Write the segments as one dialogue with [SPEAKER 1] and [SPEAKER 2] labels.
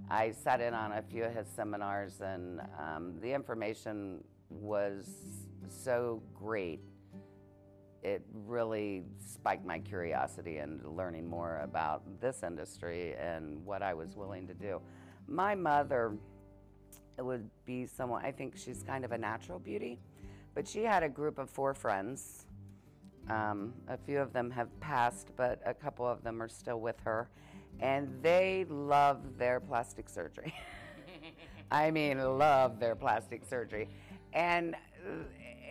[SPEAKER 1] I sat in on a few of his seminars, and the information was so great. It really spiked my curiosity into learning more about this industry and what I was willing to do. My mother would be someone, I think she's kind of a natural beauty, but she had a group of 4 friends. A few of them have passed, but a couple of them are still with her, and they love their plastic surgery. I mean, love their plastic surgery. And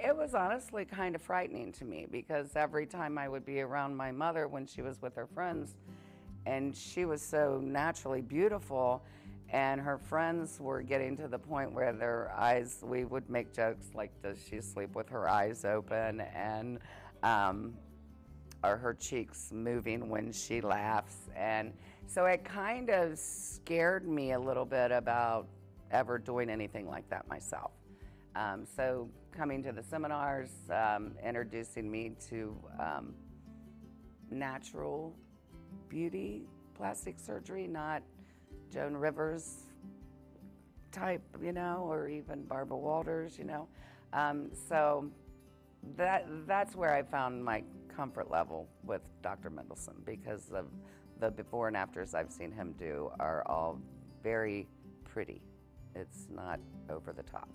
[SPEAKER 1] it was honestly kind of frightening to me, because every time I would be around my mother when she was with her friends, and she was so naturally beautiful, and her friends were getting to the point where their eyes, we would make jokes like, does she sleep with her eyes open, and or her cheeks moving when she laughs. And so it kind of scared me a little bit about ever doing anything like that myself. So coming to the seminars, introducing me to natural beauty plastic surgery, not Joan Rivers type, you know, or even Barbara Walters, you know. So that's where I found my comfort level with Dr. Mendelsohn, because of the before and afters I've seen him do are all very pretty. It's not over the top.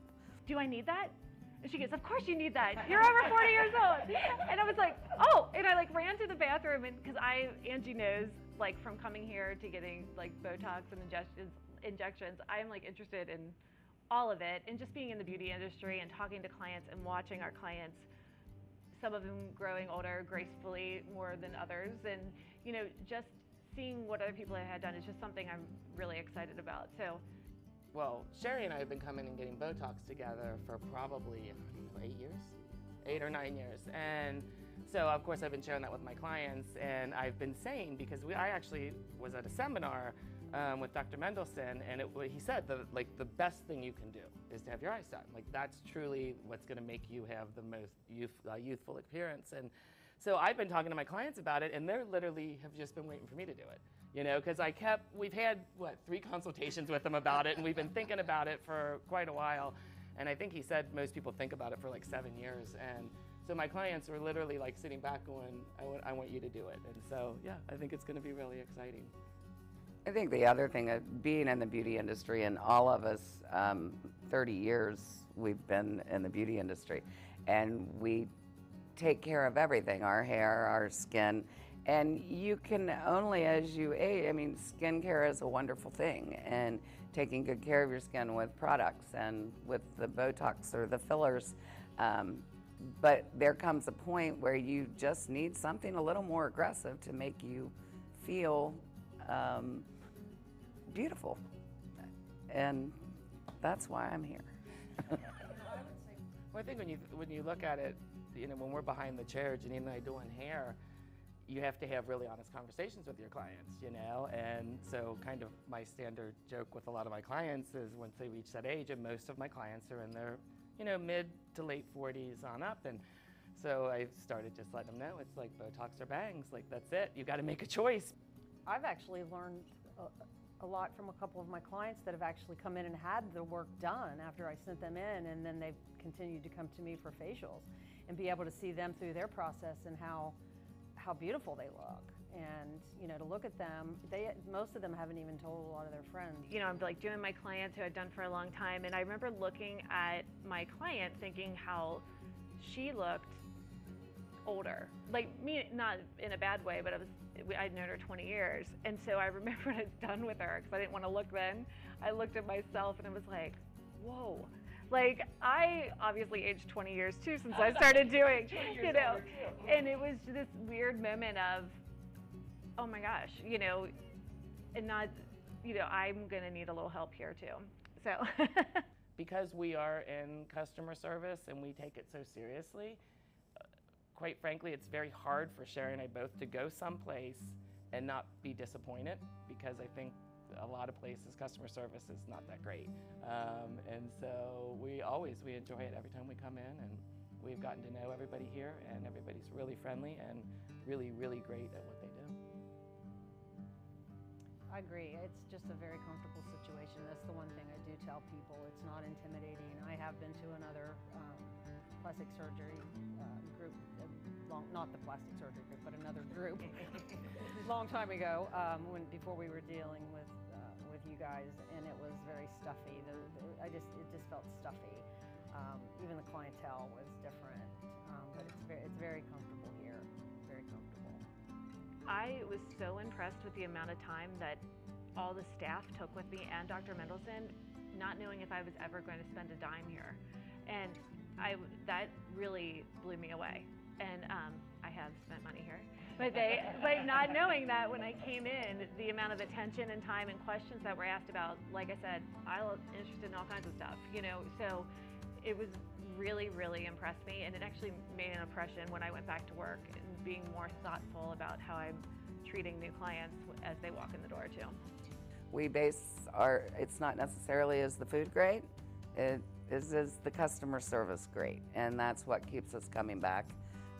[SPEAKER 2] Do I need that? And she goes, of course you need that. You're over 40 years old. And I was like, oh, and I like ran to the bathroom, and because Angie knows, like from coming here to getting like Botox and injections, I'm like interested in all of it, and just being in the beauty industry and talking to clients and watching our clients, some of them growing older gracefully more than others, and you know, just seeing what other people had done is just something I'm really excited about. So,
[SPEAKER 3] well, Sherry and I have been coming and getting Botox together for probably 8 years, 8 or 9 years, and so of course I've been sharing that with my clients, and I've been saying, because I actually was at a seminar with Dr. Mendelsohn, and he said the best thing you can do is to have your eyes done. Like, that's truly what's going to make you have the most youthful appearance. And so I've been talking to my clients about it, and they literally have just been waiting for me to do it. You know, because we've had, what, 3 consultations with them about it, and we've been thinking about it for quite a while. And I think he said most people think about it for like 7 years. And so my clients were literally like sitting back going, I want you to do it. And so, yeah, I think it's going to be really exciting.
[SPEAKER 1] I think the other thing of being in the beauty industry, and all of us, 30 years we've been in the beauty industry, and we take care of everything, our hair, our skin, and you can only, as you age, I mean, skincare is a wonderful thing, and taking good care of your skin with products and with the Botox or the fillers, but there comes a point where you just need something a little more aggressive to make you feel beautiful, and that's why I'm here.
[SPEAKER 3] Well, I think when you look at it, you know, when we're behind the chair, Janine and I doing hair, you have to have really honest conversations with your clients, you know, and so kind of my standard joke with a lot of my clients is once they reach that age, and most of my clients are in their, you know, mid to late 40s on up, and so I started just letting them know it's like Botox or bangs, like that's it, you got to make a choice.
[SPEAKER 4] I've actually learned a lot from a couple of my clients that have actually come in and had the work done after I sent them in, and then they've continued to come to me for facials, and be able to see them through their process and how beautiful they look. And you know, to look at them, most of them haven't even told a lot of their friends.
[SPEAKER 2] you know, I'm like doing my clients who I'd done for a long time, and I remember looking at my client thinking how she looked older. Like me, not in a bad way, but I'd known her 20 years. And so I remember when I was done with her, because I didn't want to look then, I looked at myself and I was like, whoa. Like, I obviously aged 20 years too since I started doing, you know, and it was this weird moment of, oh my gosh, you know, and not, you know, I'm gonna need a little help here too, so.
[SPEAKER 3] Because we are in customer service and we take it so seriously, quite frankly, it's very hard for Sherry and I both to go someplace and not be disappointed, because I think a lot of places customer service is not that great. And so we enjoy it every time we come in, and we've gotten to know everybody here, and everybody's really friendly and really, really great at what they do.
[SPEAKER 4] I agree. It's just a very comfortable situation. That's the one thing I do tell people. It's not intimidating. I have been to another plastic surgery group, not the plastic surgery group, but another group, a long time ago, before we were dealing with you guys, and it was very stuffy. It just felt stuffy. Even the clientele was different, but it's very comfortable here. Very comfortable.
[SPEAKER 2] I was so impressed with the amount of time that all the staff took with me and Dr. Mendelsohn, not knowing if I was ever going to spend a dime here. And that really blew me away. And I have spent money here. But not knowing that when I came in, the amount of attention and time and questions that were asked about, like I said, I'm interested in all kinds of stuff, so it was really, really impressed me, and it actually made an impression when I went back to work and being more thoughtful about how I'm treating new clients as they walk in the door too.
[SPEAKER 1] We base it's not necessarily is the food great, it is the customer service great, and that's what keeps us coming back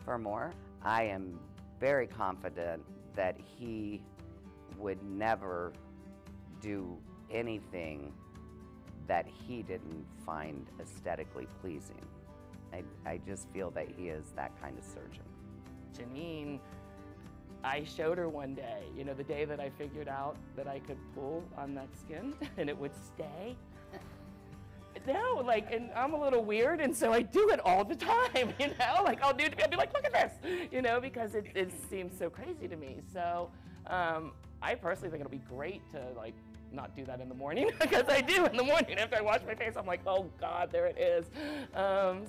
[SPEAKER 1] for more. I am very confident that he would never do anything that he didn't find aesthetically pleasing. I just feel that he is that kind of surgeon.
[SPEAKER 3] Janine, I showed her one day, the day that I figured out that I could pull on that skin and it would stay. No, and I'm a little weird, and so I do it all the time, I'll be like, look at this, because it seems so crazy to me. So I personally think it'll be great to not do that in the morning, because I do in the morning after I wash my face. I'm like, oh God, there it is.
[SPEAKER 4] I've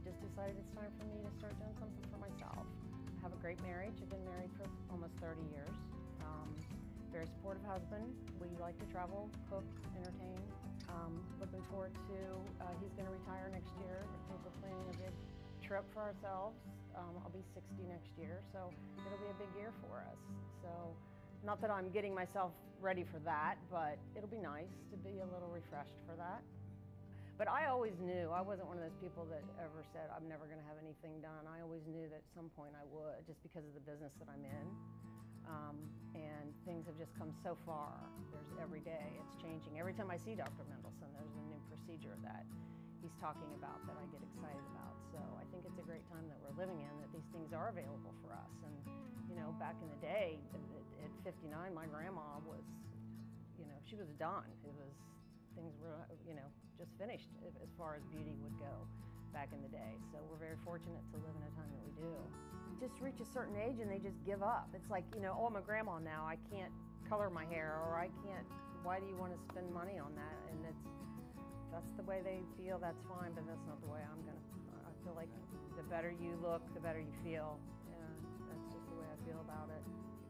[SPEAKER 4] just decided it's time for me to start doing something for myself. I have a great marriage. I've been married for almost 30 years. Very supportive husband. We like to travel, cook, entertain. Looking forward to, he's going to retire next year. I think we're planning a big trip for ourselves. I'll be 60 next year, so it'll be a big year for us. So, not that I'm getting myself ready for that, but it'll be nice to be a little refreshed for that. But I always knew, I wasn't one of those people that ever said, I'm never going to have anything done. I always knew that at some point I would, just because of the business that I'm in. And things have just come so far. There's every day, it's changing. Every time I see Dr. Mendelsohn, there's a new procedure that he's talking about that I get excited about. So I think it's a great time that we're living in, that these things are available for us. And, back in the day, at 59, my grandma was, she was done. Things were, just finished as far as beauty would go back in the day. So we're very fortunate to live in a time that we do. Just reach a certain age and they just give up. It's like, oh, I'm a grandma now, I can't color my hair, or I can't, why do you want to spend money on that? And that's the way they feel, that's fine, but that's not the way I feel like the better you look, the better you feel. That's just the way I feel about it.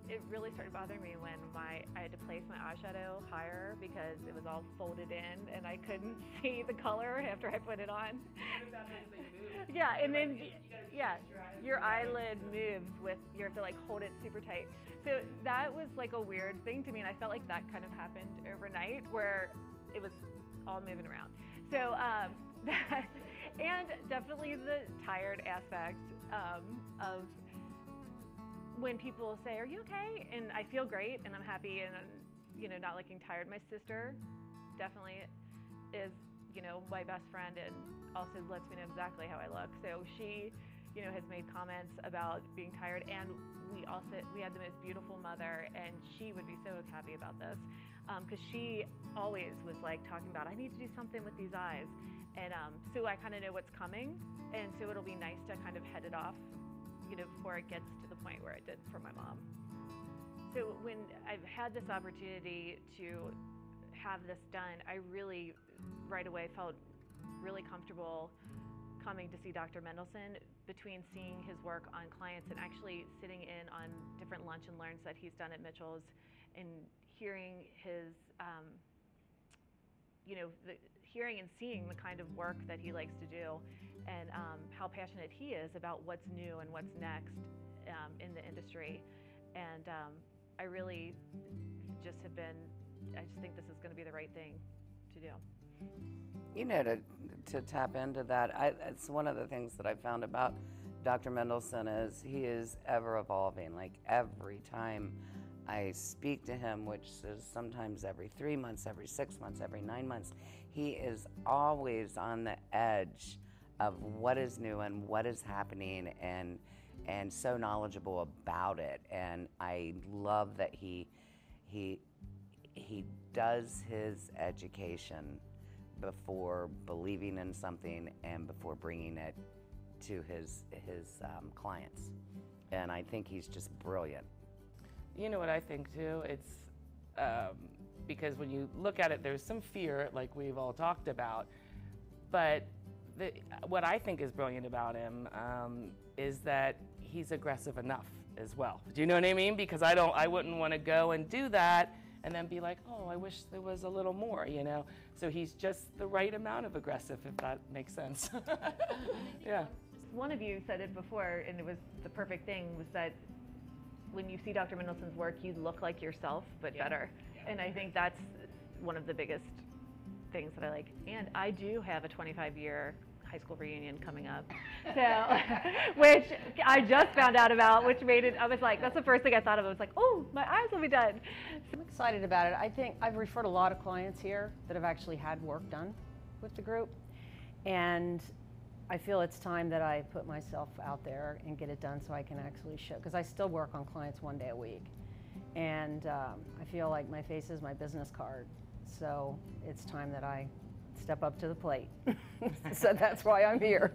[SPEAKER 2] It really started bothering me when I had to place my eyeshadow higher because it was all folded in and I couldn't see the color after I put it on. Yeah, and then your eyelid moves you have to hold it super tight. So that was a weird thing to me, and I felt like that kind of happened overnight where it was all moving around. So that, and definitely the tired aspect of when people say, are you okay? And I feel great and I'm happy and I'm, not looking tired. My sister definitely is, my best friend and also lets me know exactly how I look. So she, has made comments about being tired, and we had the most beautiful mother, and she would be so happy about this because she always was talking about, I need to do something with these eyes. And so I kind of know what's coming, and so it'll be nice to kind of head it off before it gets to the point where it did for my mom. So when I've had this opportunity to have this done, I really, right away, felt really comfortable coming to see Dr. Mendelsohn, between seeing his work on clients and actually sitting in on different lunch and learns that he's done at Mitchell's and hearing his, hearing and seeing the kind of work that he likes to do, and how passionate he is about what's new and what's next in the industry. And I really just I just think this is going to be the right thing to do.
[SPEAKER 1] To tap into that, it's one of the things that I found about Dr. Mendelsohn is he is ever evolving. Every time I speak to him, which is sometimes every 3 months, every 6 months, every 9 months. He is always on the edge of what is new and what is happening, and so knowledgeable about it. And I love that he does his education before believing in something and before bringing it to his clients. And I think he's just brilliant.
[SPEAKER 3] You know what I think too? It's because when you look at it, there's some fear, like we've all talked about. But what I think is brilliant about him is that he's aggressive enough as well. Do you know what I mean? Because I wouldn't want to go and do that and then be like, oh, I wish there was a little more, you know? So he's just the right amount of aggressive, if that makes sense. Yeah.
[SPEAKER 2] One of you said it before, and it was the perfect thing, was that when you see Dr. Mendelsohn's work, you look like yourself, but better. Yeah. And I think that's one of the biggest things that I like. And I do have a 25-year high school reunion coming up, so which I just found out about, which made it, I was like, that's the first thing I thought of. I was like, oh, my eyes will be done.
[SPEAKER 4] I'm excited about it. I think I've referred a lot of clients here that have actually had work done with the group, and I feel it's time that I put myself out there and get it done so I can actually show, because I still work on clients 1 day a week, and I feel like my face is my business card, so it's time that I step up to the plate. So that's why I'm here.